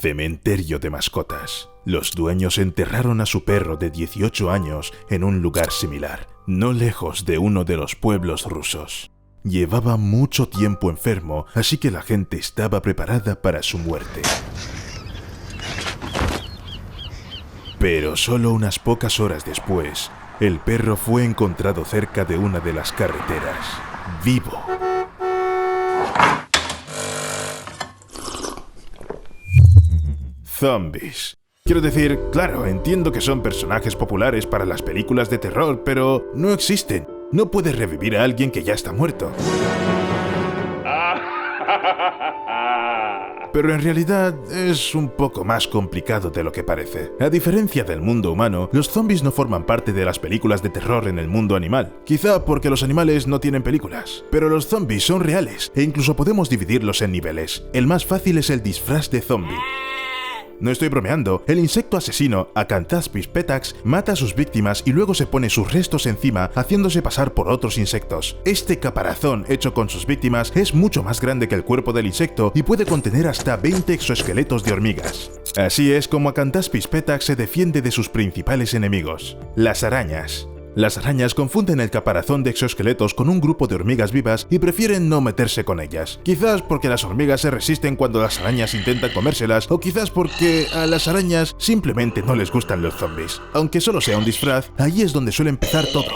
Cementerio de mascotas. Los dueños enterraron a su perro de 18 años en un lugar similar, no lejos de uno de los pueblos rusos. Llevaba mucho tiempo enfermo, así que la gente estaba preparada para su muerte. Pero solo unas pocas horas después, el perro fue encontrado cerca de una de las carreteras, vivo. Zombies. Quiero decir, claro, entiendo que son personajes populares para las películas de terror, pero no existen. No puedes revivir a alguien que ya está muerto. Pero en realidad es un poco más complicado de lo que parece. A diferencia del mundo humano, los zombies no forman parte de las películas de terror en el mundo animal. Quizá porque los animales no tienen películas. Pero los zombies son reales, e incluso podemos dividirlos en niveles. El más fácil es el disfraz de zombie. No estoy bromeando, el insecto asesino, Acanthaspis petax, mata a sus víctimas y luego se pone sus restos encima haciéndose pasar por otros insectos. Este caparazón hecho con sus víctimas es mucho más grande que el cuerpo del insecto y puede contener hasta 20 exoesqueletos de hormigas. Así es como Acanthaspis petax se defiende de sus principales enemigos, las arañas. Las arañas confunden el caparazón de exoesqueletos con un grupo de hormigas vivas y prefieren no meterse con ellas. Quizás porque las hormigas se resisten cuando las arañas intentan comérselas, o quizás porque a las arañas simplemente no les gustan los zombies. Aunque solo sea un disfraz, ahí es donde suele empezar todo.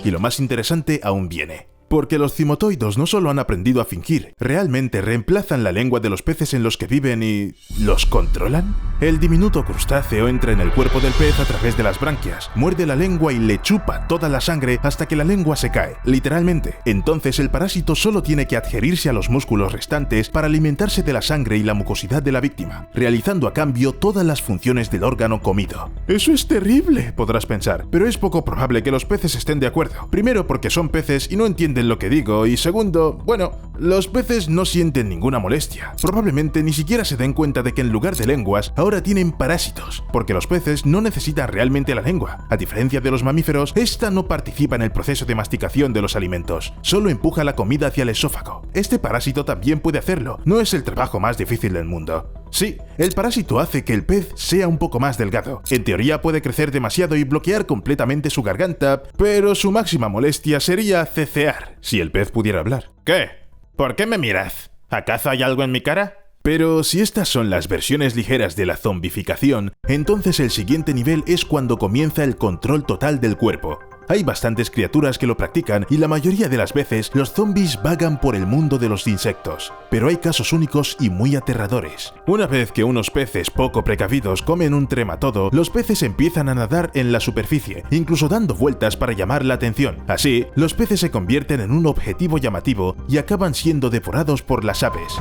Y lo más interesante aún viene. Porque los cimotoidos no solo han aprendido a fingir, realmente reemplazan la lengua de los peces en los que viven y... ¿los controlan? El diminuto crustáceo entra en el cuerpo del pez a través de las branquias, muerde la lengua y le chupa toda la sangre hasta que la lengua se cae, literalmente. Entonces el parásito solo tiene que adherirse a los músculos restantes para alimentarse de la sangre y la mucosidad de la víctima, realizando a cambio todas las funciones del órgano comido. ¡Eso es terrible!, podrás pensar, pero es poco probable que los peces estén de acuerdo. Primero porque son peces y no entienden lo que digo, y segundo, bueno, los peces no sienten ninguna molestia. Probablemente ni siquiera se den cuenta de que en lugar de lenguas, ahora tienen parásitos, porque los peces no necesitan realmente la lengua. A diferencia de los mamíferos, esta no participa en el proceso de masticación de los alimentos, solo empuja la comida hacia el esófago. Este parásito también puede hacerlo, no es el trabajo más difícil del mundo. Sí, el parásito hace que el pez sea un poco más delgado. En teoría puede crecer demasiado y bloquear completamente su garganta, pero su máxima molestia sería cecear, si el pez pudiera hablar. ¿Qué? ¿Por qué me miras? ¿Acaso hay algo en mi cara? Pero si estas son las versiones ligeras de la zombificación, entonces el siguiente nivel es cuando comienza el control total del cuerpo. Hay bastantes criaturas que lo practican y la mayoría de las veces los zombies vagan por el mundo de los insectos, pero hay casos únicos y muy aterradores. Una vez que unos peces poco precavidos comen un trematodo, los peces empiezan a nadar en la superficie, incluso dando vueltas para llamar la atención. Así, los peces se convierten en un objetivo llamativo y acaban siendo devorados por las aves.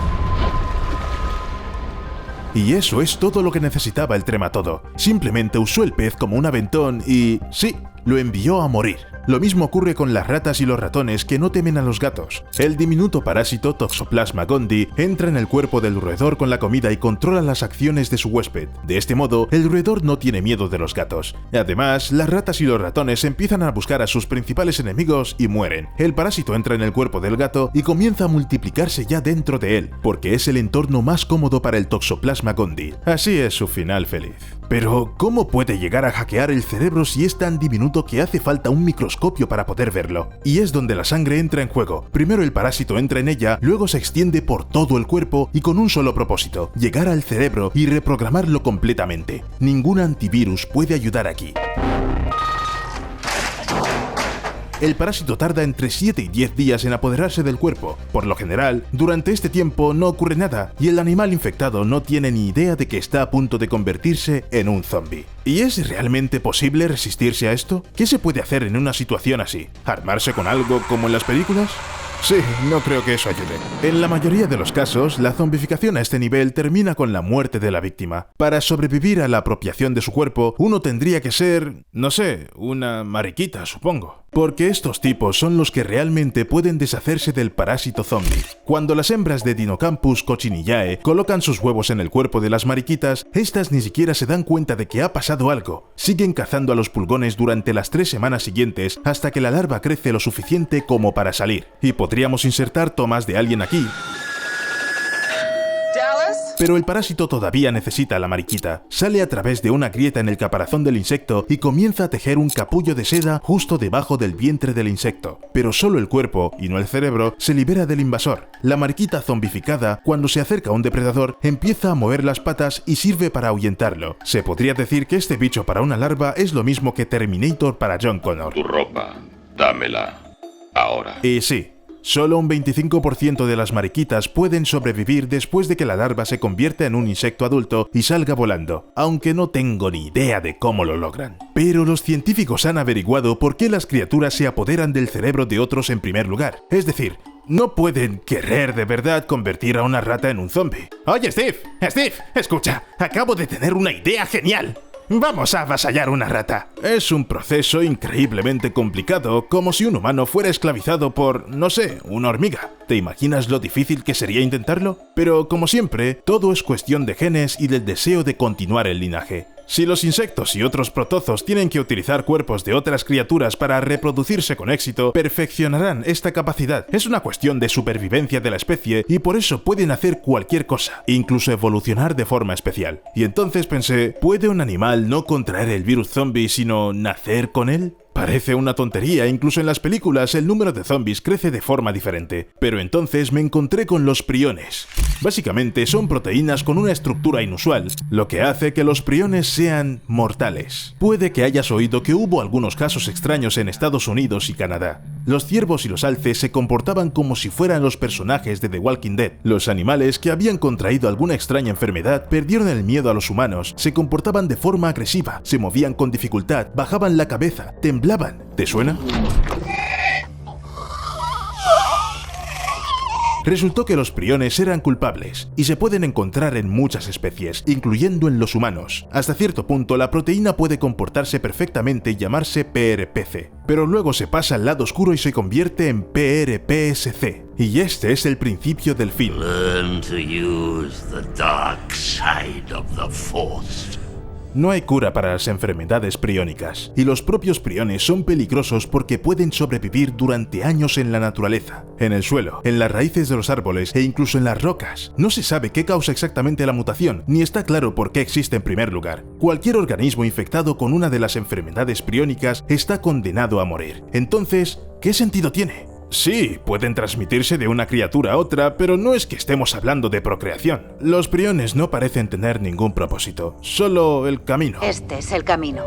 Y eso es todo lo que necesitaba el trematodo. Simplemente usó el pez como un aventón y... sí, lo envió a morir. Lo mismo ocurre con las ratas y los ratones que no temen a los gatos. El diminuto parásito Toxoplasma gondii entra en el cuerpo del roedor con la comida y controla las acciones de su huésped. De este modo, el roedor no tiene miedo de los gatos. Además, las ratas y los ratones empiezan a buscar a sus principales enemigos y mueren. El parásito entra en el cuerpo del gato y comienza a multiplicarse ya dentro de él, porque es el entorno más cómodo para el Toxoplasma gondii. Así es su final feliz. Pero, ¿cómo puede llegar a hackear el cerebro si es tan diminuto que hace falta un microscopio para poder verlo? Y es donde la sangre entra en juego. Primero el parásito entra en ella, luego se extiende por todo el cuerpo y con un solo propósito: llegar al cerebro y reprogramarlo completamente. Ningún antivirus puede ayudar aquí. El parásito tarda entre 7 y 10 días en apoderarse del cuerpo. Por lo general, durante este tiempo no ocurre nada y el animal infectado no tiene ni idea de que está a punto de convertirse en un zombie. ¿Y es realmente posible resistirse a esto? ¿Qué se puede hacer en una situación así? ¿Armarse con algo como en las películas? Sí, no creo que eso ayude. En la mayoría de los casos, la zombificación a este nivel termina con la muerte de la víctima. Para sobrevivir a la apropiación de su cuerpo, uno tendría que ser, no sé, una mariquita, supongo. Porque estos tipos son los que realmente pueden deshacerse del parásito zombie. Cuando las hembras de Dinocampus cochinillae colocan sus huevos en el cuerpo de las mariquitas, estas ni siquiera se dan cuenta de que ha pasado algo. Siguen cazando a los pulgones durante las 3 semanas siguientes hasta que la larva crece lo suficiente como para salir. Y podríamos insertar tomas de alguien aquí, Pero el parásito todavía necesita a la mariquita. Sale a través de una grieta en el caparazón del insecto y comienza a tejer un capullo de seda justo debajo del vientre del insecto. Pero solo el cuerpo, y no el cerebro, se libera del invasor. La mariquita zombificada, cuando se acerca a un depredador, empieza a mover las patas y sirve para ahuyentarlo. Se podría decir que este bicho para una larva es lo mismo que Terminator para John Connor. Tu ropa, dámela. Ahora. Y sí, solo un 25% de las mariquitas pueden sobrevivir después de que la larva se convierta en un insecto adulto y salga volando, aunque no tengo ni idea de cómo lo logran. Pero los científicos han averiguado por qué las criaturas se apoderan del cerebro de otros en primer lugar. Es decir, no pueden querer de verdad convertir a una rata en un zombie. Oye, Steve, escucha, acabo de tener una idea genial. Vamos a avasallar una rata. Es un proceso increíblemente complicado, como si un humano fuera esclavizado por, no sé, una hormiga. ¿Te imaginas lo difícil que sería intentarlo? Pero, como siempre, todo es cuestión de genes y del deseo de continuar el linaje. Si los insectos y otros protozos tienen que utilizar cuerpos de otras criaturas para reproducirse con éxito, perfeccionarán esta capacidad. Es una cuestión de supervivencia de la especie y por eso pueden hacer cualquier cosa, incluso evolucionar de forma especial. Y entonces pensé, ¿puede un animal no contraer el virus zombie sino nacer con él? Parece una tontería, incluso en las películas el número de zombies crece de forma diferente. Pero entonces me encontré con los priones. Básicamente son proteínas con una estructura inusual, lo que hace que los priones sean mortales. Puede que hayas oído que hubo algunos casos extraños en Estados Unidos y Canadá. Los ciervos y los alces se comportaban como si fueran los personajes de The Walking Dead. Los animales que habían contraído alguna extraña enfermedad perdieron el miedo a los humanos, se comportaban de forma agresiva, se movían con dificultad, bajaban la cabeza, temblaban. ¿Te suena? Resultó que los priones eran culpables, y se pueden encontrar en muchas especies, incluyendo en los humanos. Hasta cierto punto la proteína puede comportarse perfectamente y llamarse PRPC, pero luego se pasa al lado oscuro y se convierte en PRPSC. Y este es el principio del fin. Learn to use the dark side of the Force. No hay cura para las enfermedades priónicas, y los propios priones son peligrosos porque pueden sobrevivir durante años en la naturaleza, en el suelo, en las raíces de los árboles e incluso en las rocas. No se sabe qué causa exactamente la mutación, ni está claro por qué existe en primer lugar. Cualquier organismo infectado con una de las enfermedades priónicas está condenado a morir. Entonces, ¿qué sentido tiene? Sí, pueden transmitirse de una criatura a otra, pero no es que estemos hablando de procreación. Los priones no parecen tener ningún propósito, solo el camino. Este es el camino.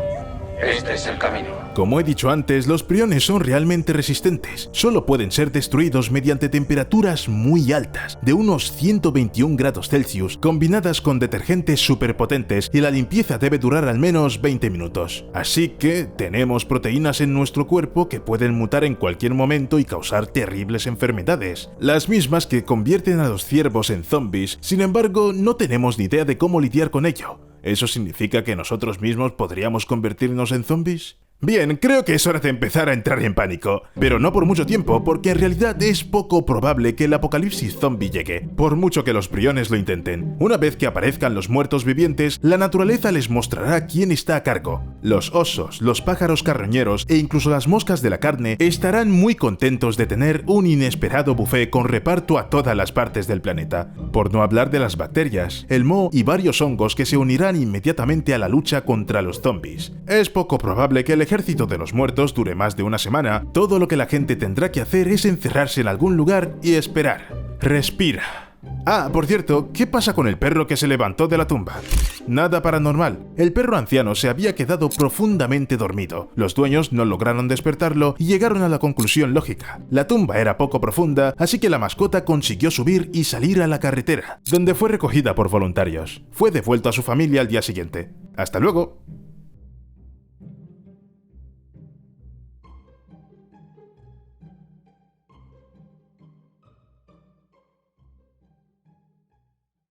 Este es el camino. Como he dicho antes, los priones son realmente resistentes. Solo pueden ser destruidos mediante temperaturas muy altas, de unos 121 grados Celsius, combinadas con detergentes superpotentes, y la limpieza debe durar al menos 20 minutos. Así que tenemos proteínas en nuestro cuerpo que pueden mutar en cualquier momento y causar terribles enfermedades. Las mismas que convierten a los ciervos en zombies. Sin embargo, no tenemos ni idea de cómo lidiar con ello. ¿Eso significa que nosotros mismos podríamos convertirnos en zombies? Bien, creo que es hora de empezar a entrar en pánico, pero no por mucho tiempo, porque en realidad es poco probable que el apocalipsis zombie llegue, por mucho que los priones lo intenten. Una vez que aparezcan los muertos vivientes, la naturaleza les mostrará quién está a cargo. Los osos, los pájaros carroñeros e incluso las moscas de la carne estarán muy contentos de tener un inesperado buffet con reparto a todas las partes del planeta. Por no hablar de las bacterias, el moho y varios hongos que se unirán inmediatamente a la lucha contra los zombies. Es poco probable que el ejército de los muertos dure más de una semana. Todo lo que la gente tendrá que hacer es encerrarse en algún lugar y esperar. Respira. Ah, por cierto, ¿qué pasa con el perro que se levantó de la tumba? Nada paranormal. El perro anciano se había quedado profundamente dormido. Los dueños no lograron despertarlo y llegaron a la conclusión lógica. La tumba era poco profunda, así que la mascota consiguió subir y salir a la carretera, donde fue recogida por voluntarios. Fue devuelto a su familia al día siguiente. ¡Hasta luego!